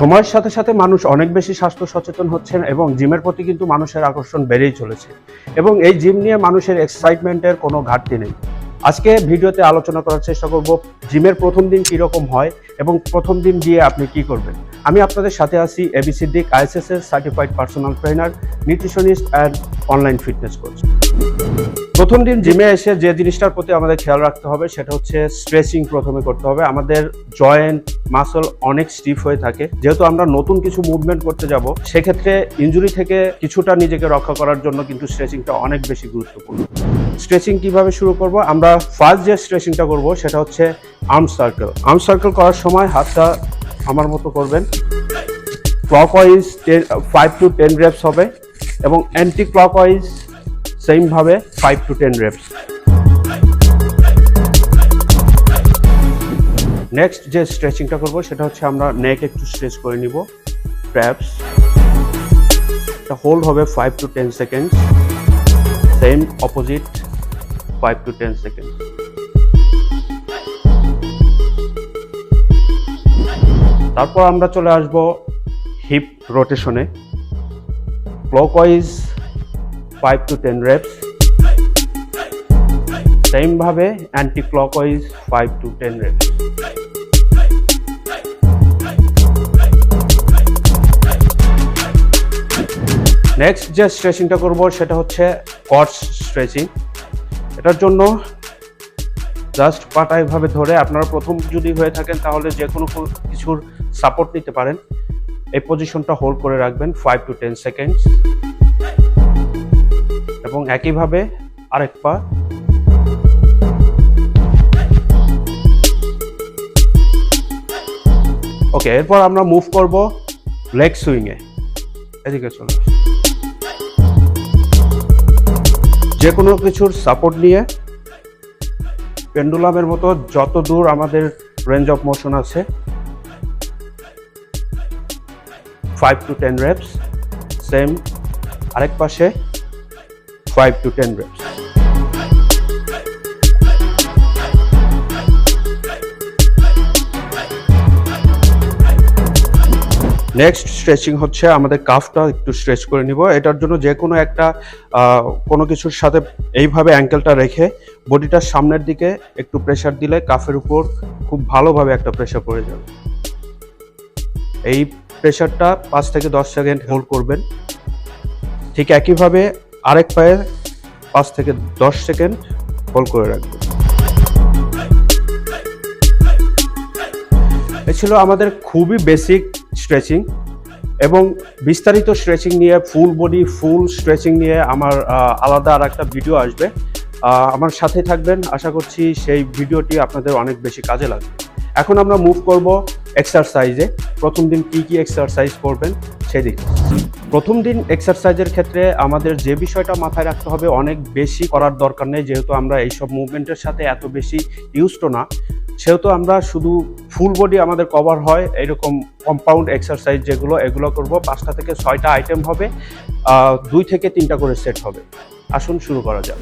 সময়ের সাথে সাথে মানুষ অনেক বেশি স্বাস্থ্য সচেতন হচ্ছেন এবং জিমের প্রতি কিন্তু মানুষের আকর্ষণ বেড়েই চলেছে এবং এই জিম নিয়ে মানুষের এক্সাইটমেন্টের কোনো ঘাটতি নেই। আজকে ভিডিওতে আলোচনা করার চেষ্টা করব জিমের প্রথম দিন কীরকম হয় এবং প্রথম দিন গিয়ে আপনি কি করবেন। আমি আপনাদের সাথে আছি এবি সিদ্দিক, ISS এর certified personal trainer, nutritionist and online fitness coach. প্রথম দিন জিমে এসে যে জিনিসটার প্রতি আমাদের খেয়াল রাখতে হবে সেটা হচ্ছে স্ট্রেচিং প্রথমে করতে হবে। আমাদের জয়েন্ট মাসল অনেক স্টিফ হয়ে থাকে, যেহেতু আমরা নতুন কিছু মুভমেন্ট করতে যাব সেক্ষেত্রে ইনজুরি থেকে কিছুটা নিজেকে রক্ষা করার জন্য কিন্তু স্ট্রেচিংটা অনেক বেশি গুরুত্বপূর্ণ। স্ট্রেচিং কিভাবে শুরু করব? আমরা ফার্স্ট যে স্ট্রেচিংটা করব সেটা হচ্ছে আর্ম সার্কেল। আর্ম সার্কেল করার সময় হাতটা আমার মতো করবেন, ক্লকওয়াইজ 5 to 10 reps হবে এবং অ্যান্টি ক্লকওয়াইজ সেম ভাবে 5 to 10 reps। নেক্সট যে স্ট্রেচিংটা করব সেটা হচ্ছে আমরা নেক একটু স্ট্রেচ করে নিব, ট্র্যাপস এটা হোল্ড হবে 5 to 10 seconds, same opposite 5 to 10 seconds। তারপর আমরা চলে আসব হিপ রোটেশনে, ক্লকওয়াইজ 5 to 10 reps, সেম ভাবে anti clockwise 5 to 10 reps। Next যে স্ট্রেচিংটা করব সেটা হচ্ছে কটস স্ট্রেচিং। এটার জন্য জাস্ট পাটা এভাবে ধরে, আপনারা প্রথম যদি হয়ে থাকেন তাহলে যে কোনো কিছুর সাপোর্ট নিতে পারেন। এই পজিশনটা হোল্ড করে রাখবেন 5 to 10 seconds এবং একইভাবে আরেক পা। ওকে, এরপর আমরা মুভ করব লেগ সুইংয়ে। এদিকে চলে যে কোনো কিছুর সাপোর্ট নিয়ে পেন্ডুলামের মতো যত দূর আমাদের রেঞ্জ অফ মোশন আছে 5 to 10 reps, সেম আরেক পাশে 5 to 10 reps। নেক্সট স্ট্রেচিং হচ্ছে আমাদের কাফটা একটু স্ট্রেচ করে নিব। এটার জন্য যে কোনো একটা কোনো কিছুর সাথে এইভাবে অ্যাঙ্কেলটা রেখে বডিটার সামনের দিকে একটু প্রেসার দিলে কাফের উপর খুব ভালোভাবে একটা প্রেসার পড়ে যাবে। এই প্রেসারটা 5 থেকে 10 সেকেন্ড হোল্ড করবেন। ঠিক একইভাবে আরেক পায়ে 5 থেকে 10 সেকেন্ড হোল্ড করে রাখবেন। এ ছিল আমাদের খুবই বেসিক স্ট্রেচিং এবং বিস্তারিত স্ট্রেচিং নিয়ে, ফুল বডি ফুল স্ট্রেচিং নিয়ে আমার আলাদা আর একটা ভিডিও আসবে। আমার সাথে থাকবেন, আশা করছি সেই ভিডিওটি আপনাদের অনেক বেশি কাজে লাগবে। এখন আমরা মুভ করব এক্সারসাইজে। প্রথম দিন কি কি এক্সারসাইজ করবেন সেদিকে। প্রথম দিন এক্সারসাইজের ক্ষেত্রে আমাদের যে বিষয়টা মাথায় রাখতে হবে, অনেক বেশি করার দরকার নেই, যেহেতু আমরা এইসব মুভমেন্টের সাথে এত বেশি ইউজড না, সেহেতু আমরা শুধু ফুল বডি আমাদের কভার হয় এরকম কম্পাউন্ড এক্সারসাইজ যেগুলো, এগুলো করব। 5টা থেকে 6টা আইটেম হবে, 2 থেকে 3টা করে সেট হবে। আসুন শুরু করা যাক।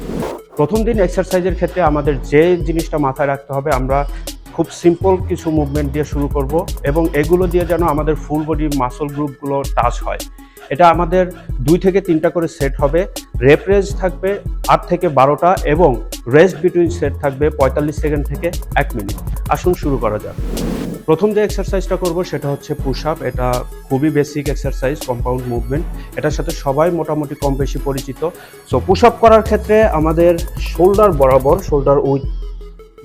প্রথম দিন এক্সারসাইজের ক্ষেত্রে আমাদের যে জিনিসটা মাথায় রাখতে হবে, আমরা খুব সিম্পল কিছু মুভমেন্ট দিয়ে শুরু করব এবং এগুলো দিয়ে যেন আমাদের ফুল বডি মাসল গ্রুপগুলো টাচ হয়। এটা আমাদের 2 থেকে 3টা করে সেট হবে। রেপ রেঞ্জ থাকবে 8 থেকে 12টা এবং রেস্ট বিটুইন সেট থাকবে 45 সেকেন্ড থেকে 1 মিনিট। আসুন শুরু করা যাক। প্রথম যে এক্সারসাইজটা করব সেটা হচ্ছে পুশ আপ। এটা খুবই বেসিক এক্সারসাইজ, কম্পাউন্ড মুভমেন্ট, এটার সাথে সবাই মোটামুটি কম বেশি পরিচিত। সো পুশ আপ করার ক্ষেত্রে আমাদের শোল্ডার বরাবর, শোল্ডার উইথ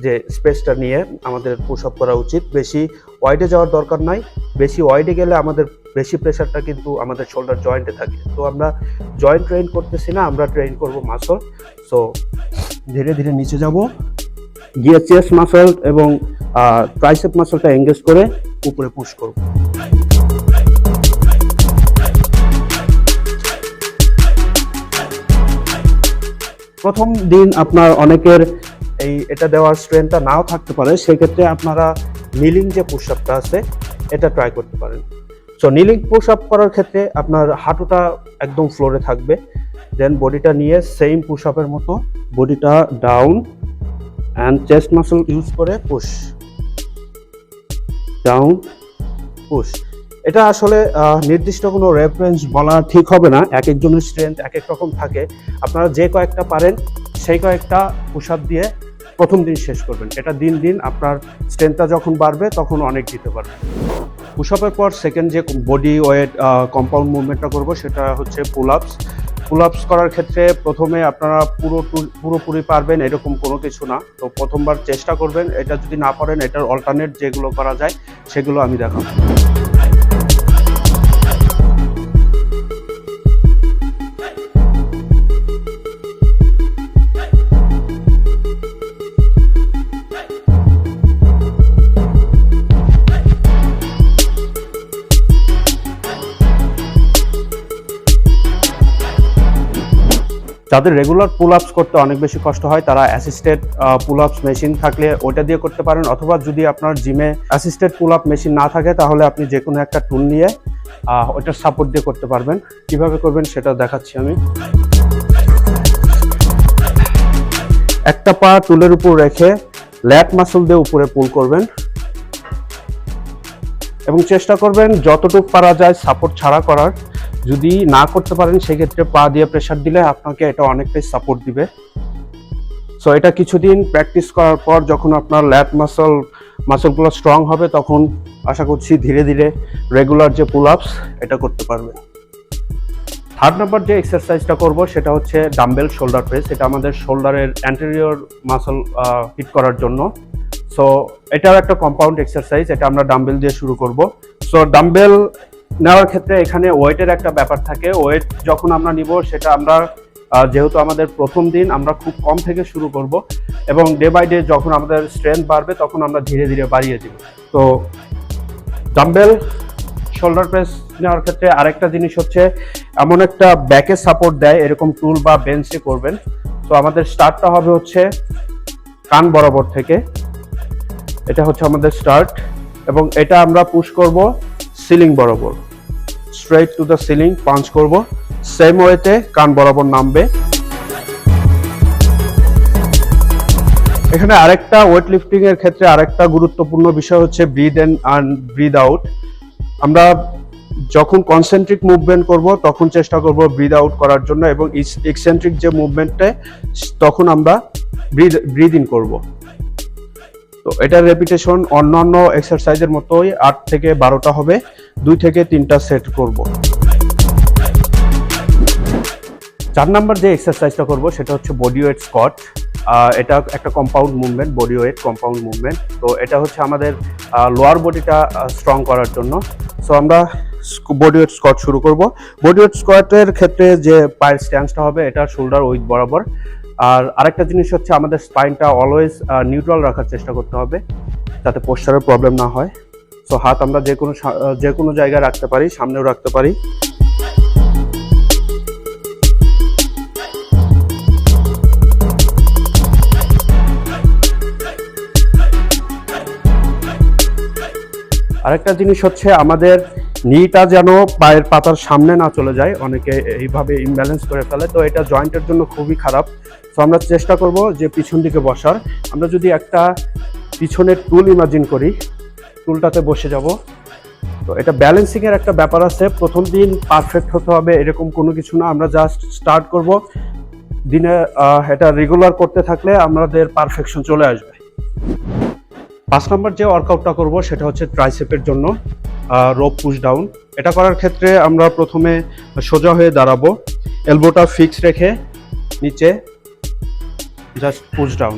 যে স্পেসটা নিয়ে আমাদের পুশ আপ করা উচিত। বেশি ওয়াইডে যাওয়ার দরকার নাই, বেশি ওয়াইডে গেলে আমাদের বেশি প্রেশারটা কিন্তু আমাদের শোল্ডার জয়েন্টে থাকে। তো আমরা জয়েন্ট ট্রেন করতেছি না, আমরা ট্রেন করব মাসল। সো ধীরে ধীরে নিচে যাব, গিয়ে চেস্ট মাসল এবং ট্রাইসেপ মাসলটা এঙ্গেজ করে উপরে পুশ করব। প্রথম দিন আপনার অনেকের এটা দেওয়ার স্ট্রেংথটা নাও থাকতে পারে, সেক্ষেত্রে আপনারা নিলিং যে পুশ আপটা আছে এটা ট্রাই করতে পারেন। সো নিলিং পুশ আপ করার ক্ষেত্রে আপনার হাঁটুটা একদম ফ্লোরে থাকবে, দেন বডিটা নিয়ে সেম পুশ আপের মতো বডিটা down and chest muscle use করে পুশ ডাউন পুশ। এটা আসলে নির্দিষ্ট কোনো রেফারেন্স বলা ঠিক হবে না, এক একজনের স্ট্রেংথ এক এক রকম থাকে। আপনারা যে কয়েকটা পারেন সেই কয়েকটা পুশ আপ দিয়ে প্রথম দিন শেষ করবেন। এটা দিন দিন আপনার স্ট্রেংথটা যখন বাড়বে তখন অনেক দিতে পারবেন। পুশ আপের পর সেকেন্ড যে বডি ওয়েট কম্পাউন্ড মুভমেন্টটা করব সেটা হচ্ছে পুল আপস। পুল আপস করার ক্ষেত্রে প্রথমে আপনারা পুরোপুরি পারবেন এরকম কোনো কিছু না, তো প্রথমবার চেষ্টা করবেন। এটা যদি না পারেন এটার অল্টারনেট যেগুলো করা যায় সেগুলো আমি দেখাবো। যাদের রেগুলার পুল আপস করতে অনেক বেশি কষ্ট হয় তারা অ্যাসিস্টেড পুল আপস মেশিন থাকলে ওইটা দিয়ে করতে পারেন, অথবা যদি আপনার জিমে অ্যাসিস্টেড পুল আপ মেশিন না থাকে তাহলে আপনি যে কোনো একটা টুল নিয়ে ওইটার সাপোর্ট দিয়ে করতে পারবেন। কিভাবে করবেন সেটা দেখাচ্ছি আমি। একটা পা টুলের উপর রেখে ল্যাট মাসল দিয়ে উপরে পুল করবেন এবং চেষ্টা করবেন যতটুকু পারা যায় সাপোর্ট ছাড়া করার। যদি না করতে পারেন সেক্ষেত্রে পা দিয়ে প্রেসার দিলে আপনাকে এটা অনেকটাই সাপোর্ট দিবে। সো এটা কিছুদিন প্র্যাকটিস করার পর যখন আপনার ল্যাট মাসলগুলো স্ট্রং হবে তখন আশা করছি ধীরে ধীরে রেগুলার যে পুল আপস এটা করতে পারবেন। থার্ড নাম্বার যে এক্সারসাইজটা করব সেটা হচ্ছে ডাম্বেল শোল্ডার প্রেস। এটা আমাদের শোল্ডারের অ্যান্টেরিয়র মাসল হিট করার জন্য। সো এটাও একটা কম্পাউন্ড এক্সারসাইজ, এটা আমরা ডাম্বেল দিয়ে শুরু করব। সো ডাম্বেল নেওয়ার ক্ষেত্রে এখানে ওয়েটের একটা ব্যাপার থাকে। ওয়েট যখন আমরা নিব সেটা আমরা যেহেতু আমাদের প্রথম দিন আমরা খুব কম থেকে শুরু করব এবং ডে বাই ডে যখন আমাদের স্ট্রেংথ বাড়বে তখন আমরা ধীরে ধীরে বাড়িয়ে দিব। তো ডাম্বেল শোল্ডার প্রেস নেওয়ার ক্ষেত্রে আরেকটা জিনিস হচ্ছে এমন একটা ব্যাকে সাপোর্ট দেয় এরকম টুল বা বেঞ্চে করবেন। তো আমাদের স্টার্টটা হবে হচ্ছে কান বরাবর থেকে, এটা হচ্ছে আমাদের স্টার্ট এবং এটা আমরা পুশ করব সিলিং বরাবর, straight to the ceiling punch করব। সেম ওয়েতে কান বরাবর নামবে। এখানে আরেকটা ওয়েট লিফটিং এর ক্ষেত্রে আরেকটা গুরুত্বপূর্ণ বিষয় হচ্ছে breathe in and breathe out. আমরা যখন কনসেন্ট্রিক মুভমেন্ট করব তখন চেষ্টা করব ব্রিথ আউট করার জন্য এবং এক্সেন্ট্রিক যে মুভমেন্টে তখন আমরা ব্রিথ ইন করব। তো এটার রেপিটেশন অন্যান্য এক্সারসাইজের মতোই 8 থেকে 12টা হবে, 2 থেকে 3টা সেট করব। 4 নাম্বার যে এক্সারসাইজটা করব সেটা হচ্ছে বডি ওয়েট স্কোয়াট। এটা একটা compound movement, body weight compound movement. তো এটা হচ্ছে আমাদের লোয়ার বডিটা স্ট্রং করার জন্য। সো আমরা বডি ওয়েট স্কোয়াট শুরু করব। বডি ওয়েট স্কোয়াটের ক্ষেত্রে যে পায়ের স্ট্যান্সটা হবে এটা শোল্ডার উইথ বরাবর। আর আরেকটা জিনিস হচ্ছে আমাদের স্পাইনটা অলওয়েজ নিউট্রাল রাখার চেষ্টা করতে হবে যাতে পোস্চারের প্রবলেম না হয়। সো হাত আমরা যে কোনো জায়গায় রাখতে পারি, সামনেও রাখতে পারি। আরেকটা জিনিস হচ্ছে আমাদের নিটা যেন পায়ের পাতার সামনে না চলে যায়, অনেকে এইভাবে ইমব্যালেন্স করে ফেলে, তো এটা জয়েন্টের জন্য খুবই খারাপ। তো আমরা চেষ্টা করব যে পিছন দিকে বসার। আমরা যদি একটা পিছনের টুল ইমাজিন করি, টুলটাতে বসে যাব। তো এটা ব্যালেন্সিং এর একটা ব্যাপার আছে, প্রথম দিন পারফেক্ট হতে হবে এরকম কোনো কিছু না, আমরা জাস্ট স্টার্ট করব। দিনে এটা রেগুলার করতে থাকলে আমাদের পারফেকশন চলে আসবে। 5 নম্বর যে ওয়ার্কআউটটা করব সেটা হচ্ছে ট্রাইসেপের জন্য রোপ পুশ ডাউন। এটা করার ক্ষেত্রে আমরা প্রথমে সোজা হয়ে দাঁড়াবো, এলবোটা ফিক্স রেখে নিচে জাস্ট পুশ ডাউন।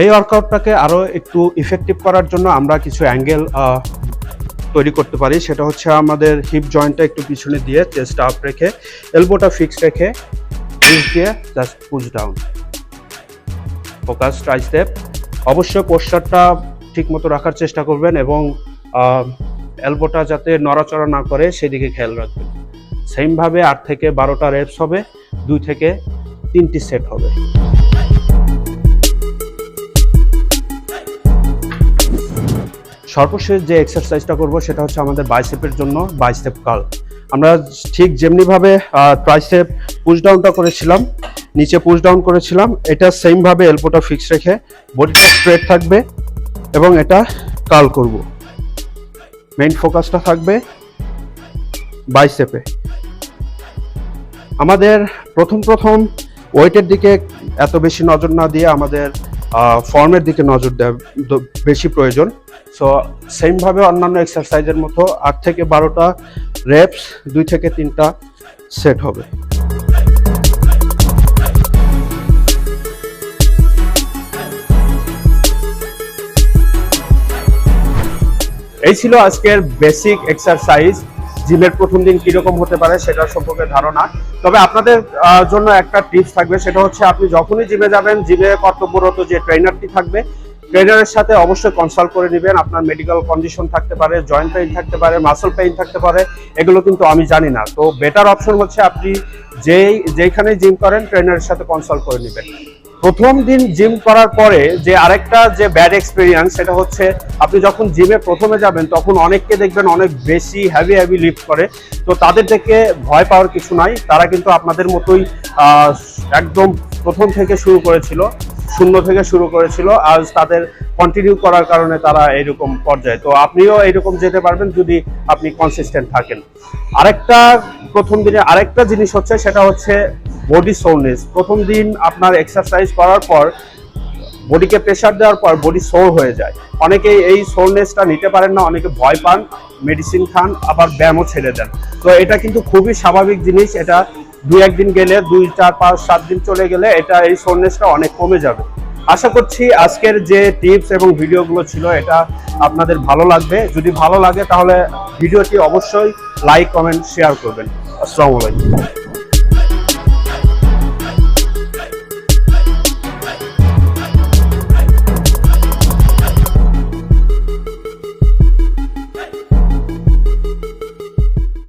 এই ওয়ার্কআউটটাকে আরো একটু ইফেক্টিভ করার জন্য আমরা কিছু অ্যাঙ্গেল তৈরি করতে পারি। সেটা হচ্ছে আমাদের হিপ জয়েন্টটা একটু পিছনে দিয়ে চেস্ট আপ রেখে এলবোটা ফিক্স রেখে পুশ দিয়ে just push down, focus tricep. অবশ্যই পোস্টারটা ঠিক মতো রাখার চেষ্টা করবেন এবং এলবোটা যাতে নড়াচড়া না করে সেদিকে খেয়াল রাখবেন। সেমভাবে 8 থেকে 12টা রেপস হবে, 2 থেকে 3টি সেট হবে। সর্বশেষ যে এক্সারসাইজটা করব সেটা হচ্ছে আমাদের বাইসেপের জন্য বাইসেপ কার্ল। আমরা ঠিক যেমনিভাবে ট্রাইসেপ পুশ ডাউনটা করেছিলাম নিচে পুশ ডাউন করেছিলাম, এটা সেম ভাবে এলবোটা ফিক্স রেখে বডিটা স্ট্রেট থাকবে এবং এটা কার্ল করব। মেইন ফোকাসটা থাকবে বাইসেপে। আমাদের প্রথম ওয়েটের দিকে এত বেশি নজর না দিয়ে আমাদের ফর্মের দিকে নজর দেওয়া বেশি প্রয়োজন। সো সেমভাবে অন্যান্য এক্সারসাইজের মতো 8 থেকে 12টা রেপস, 2 থেকে 3টা সেট হবে। এই ছিল আজকের বেসিক এক্সারসাইজ। জিমের প্রথম দিন কিরকম হতে পারে সেটা সম্পর্কে ধারণা। তবে আপনাদের জন্য একটা টিপস থাকবে, সেটা হচ্ছে আপনি যখনই জিমে যাবেন, জিমে কর্তব্যরত যে ট্রেনারটি থাকবে, ট্রেনারের সাথে অবশ্যই কনসাল্ট করে নেবেন। আপনার মেডিকেল কন্ডিশন থাকতে পারে, জয়েন্ট পেইন থাকতে পারে, মাসল পেইন থাকতে পারে, এগুলো কিন্তু আমি জানি না। তো বেটার অপশন হচ্ছে আপনি যেইখানে জিম করেন ট্রেনারের সাথে কনসাল্ট করে নেবেন। প্রথম দিন জিম করার পরে যে আরেকটা যে ব্যাড এক্সপিরিয়েন্স, সেটা হচ্ছে আপনি যখন জিমে প্রথমে যাবেন তখন অনেককে দেখবেন অনেক বেশি হেভি লিফট করে। তো তাদের থেকে ভয় পাওয়ার কিছু নাই, তারা কিন্তু আপনাদের মতোই একদম প্রথম থেকে শুরু করেছিল, শূন্য থেকে শুরু করেছিল, আজ তাদের কন্টিনিউ করার কারণে তারা এইরকম পর্যায়ে। তো আপনিও এইরকম যেতে পারবেন যদি আপনি কনসিস্টেন্ট থাকেন। প্রথম দিনে আরেকটা জিনিস হচ্ছে, সেটা হচ্ছে বডি সোরনেস। প্রথম দিন আপনার এক্সারসাইজ করার পর বডিকে প্রেশার দেওয়ার পর বডি সোর হয়ে যায়। অনেকেই এই সোরনেসটা নিতে পারেন না, অনেকে ভয় পান, মেডিসিন খান, আবার ব্যায়ামও ছেড়ে দেন। তো এটা কিন্তু খুবই স্বাভাবিক জিনিস। এটা 2-1 দিন গেলে, 2, 4, 5, 7 দিন চলে গেলে এটা এই সোরনেসটা অনেক কমে যাবে। আশা করছি আজকের যে টিপস এবং ভিডিওগুলো ছিল এটা আপনাদের ভালো লাগবে। যদি ভালো লাগে তাহলে ভিডিওটি অবশ্যই লাইক, কমেন্ট, শেয়ার করবেন। আসসালামু আলাইকুম।